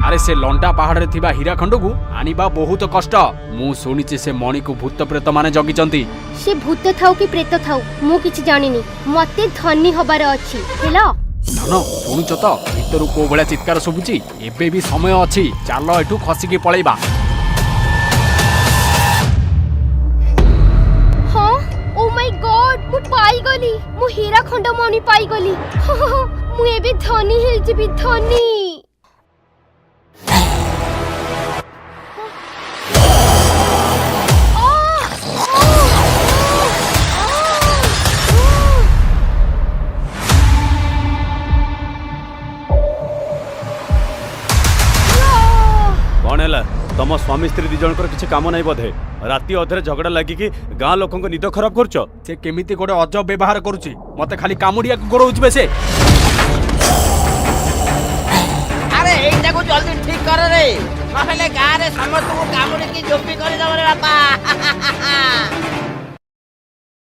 अरे से लंडा पहाड़ थिबा हीराखंड को आनिबा बहुत कष्ट। मु सुनिचे से मणि को भूत प्रेत माने जगिचंती। से भूत थाउ कि प्रेत थाउ मु किछि जानिनी, मते धनी हबार अछि हेलो। धन शुणुच तो भीतर को भलिया चित्कार सुबुची। एबे भी समय अछि, चालो एठू खसिकी पळैबा। हां ओ माय गॉड मु पाई गली, मु हीराखंड मणि पाई गली। मु एबे धनी हे जिबि धनी। तम स्वामी स्त्री दी जनकर किसी काम नहीं बोधे। राति अधरे झगड़ा लगी कि गाँ लोक निद खराब कर से केमिति गोटे अजब व्यवहार करुची। मते खाली कामुडिया गोरौच बेसे। अरे एइटा को जल्दी ठीक कर रे, नहेले गाँ रे समस्त को कामुडी की जोपी कर दबरे बापा।